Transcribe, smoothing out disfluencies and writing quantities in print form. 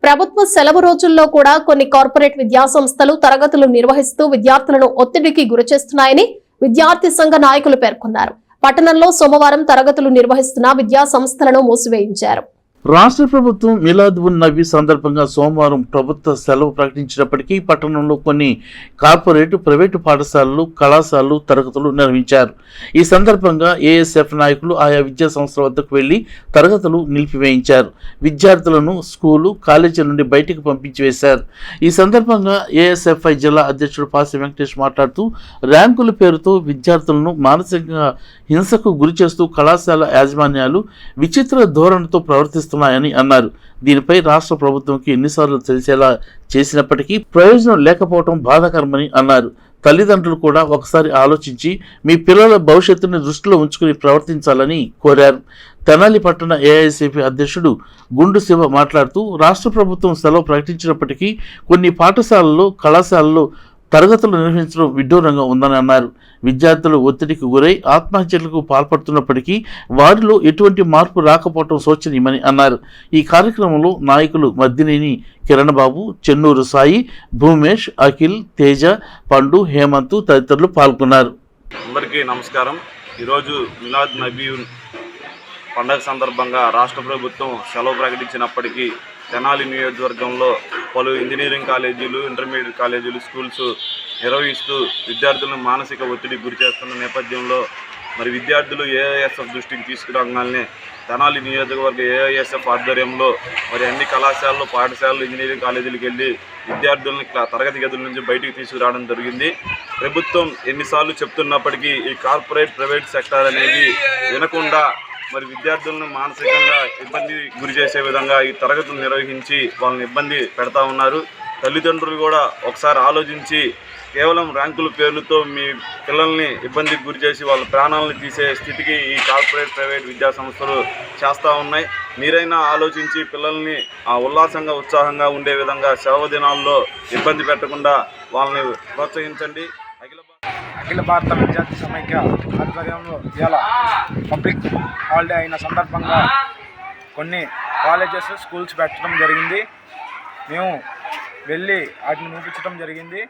ప్రభుత్వ సెలవు రోజుల్లో కూడా కొన్ని కార్పొరేట్ విద్యాసంస్థలు తరగతులు నిర్వహిస్తూ విద్యార్థులను ఒత్తిడికి గురిచేస్తున్నాయని విద్యార్థి సంఘ నాయకులు పేర్కొన్నారు. పట్టణంలో సోమవారం తరగతులు నిర్వహిస్తున్న విద్యాసంస్థలను మూసివేయించారు. రాష్ట్ర ప్రభుత్వం మిలాద్ ఉన్ నబీ సందర్భంగా సోమవారం ప్రభుత్వ సెలవు ప్రకటించినప్పటికీ పట్టణంలో కొన్ని కార్పొరేట్ ప్రైవేటు పాఠశాలలు కళాశాలలు తరగతులు నిర్వహించారు. ఈ సందర్భంగా ఏఎస్ఎఫ్ నాయకులు ఆయా విద్యా సంస్థల వద్దకు వెళ్లి తరగతులు నిలిపివేయించారు. విద్యార్థులను స్కూలు కాలేజీ నుండి బయటికి పంపించి వేశారు. ఈ సందర్భంగా ఏఎస్ఎఫ్ఐ జిల్లా అధ్యక్షుడు పాసి వెంకటేష్ మాట్లాడుతూ ర్యాంకుల పేరుతో విద్యార్థులను మానసికంగా హింసకు గురి చేస్తూ కళాశాల యాజమాన్యాలు విచిత్ర ధోరణితో ప్రవర్తిస్తున్నాయని అన్నారు. దీనిపై రాష్ట్ర ప్రభుత్వంకి ఎన్నిసార్లు తెలిసేలా చేసినప్పటికీ ప్రయోజనం లేకపోవడం బాధాకరమని అన్నారు. తల్లిదండ్రులు కూడా ఒకసారి ఆలోచించి మీ పిల్లల భవిష్యత్తుని దృష్టిలో ఉంచుకుని ప్రవర్తించాలని కోరారు. తెనాలి పట్టణ ఏఐసిపి అధ్యక్షుడు గుండు శివ మాట్లాడుతూ రాష్ట్ర ప్రభుత్వం సెలవు ప్రకటించినప్పటికీ కొన్ని పాఠశాలల్లో కళాశాలల్లో తరగతులు నిర్వహించడం విడ్డూరంగా ఉందని అన్నారు. విద్యార్థులు ఒత్తిడికి గురై ఆత్మహత్యలకు పాల్పడుతున్నప్పటికీ వారిలో ఎటువంటి మార్పు రాకపోవడం శోచనీయమని అన్నారు. ఈ కార్యక్రమంలో నాయకులు మద్దినేని కిరణ్ బాబు, చెన్నూరు సాయి, భూమేష్, అఖిల్, తేజ, పండు, హేమంత్ తదితరులు పాల్గొన్నారు. అందరికీ నమస్కారం. ఈరోజు మిలాద్ నబీ పండగ సందర్భంగా రాష్ట్ర ప్రభుత్వం సెలవు ప్రకటించినప్పటికీ తెనాలి నియోజకవర్గంలో పలు ఇంజనీరింగ్ కాలేజీలు, ఇంటర్మీడియట్ కాలేజీలు, స్కూల్స్ నిర్వహిస్తూ విద్యార్థులను మానసిక ఒత్తిడికి గురి చేస్తున్న నేపథ్యంలో మరి విద్యార్థులు ఏఐఎస్ఎఫ్ దృష్టికి తీసుకురాగానే తెనాలి నియోజకవర్గ ఏఐఎస్ఎఫ్ ఆధ్వర్యంలో మరి అన్ని కళాశాలలు, పాఠశాలలు, ఇంజనీరింగ్ కాలేజీలకు వెళ్ళి విద్యార్థులను తరగతి గదుల నుంచి బయటికి తీసుకురావడం జరిగింది. ప్రభుత్వం ఎన్నిసార్లు చెప్తున్నప్పటికీ ఈ కార్పొరేట్ ప్రైవేట్ సెక్టార్ అనేది వినకుండా మరి విద్యార్థులను మానసికంగా ఇబ్బంది గురి చేసే విధంగా ఈ తరగతులు నిర్వహించి వాళ్ళని ఇబ్బంది పెడతా ఉన్నారు. తల్లిదండ్రులు కూడా ఒకసారి ఆలోచించి కేవలం ర్యాంకుల పేర్లతో మీ పిల్లల్ని ఇబ్బందికి గురి చేసి వాళ్ళ ప్రాణాలను తీసే స్థితికి ఈ కార్పొరేట్ ప్రైవేట్ విద్యా సంస్థలు చేస్తూ ఉన్నాయి. మీరైనా ఆలోచించి పిల్లల్ని ఉల్లాసంగా ఉత్సాహంగా ఉండే విధంగా సెలవు దినాల్లో ఇబ్బంది పెట్టకుండా వాళ్ళని ప్రోత్సహించండి. అఖిల భారత విద్యార్థి సమైక్య ఆధ్వర్యంలో ఇవాళ పబ్లిక్ హాలిడే అయిన సందర్భంగా కొన్ని కాలేజెస్, స్కూల్స్ పెట్టడం జరిగింది. మేము వెళ్ళి వాటిని చూపించడం జరిగింది.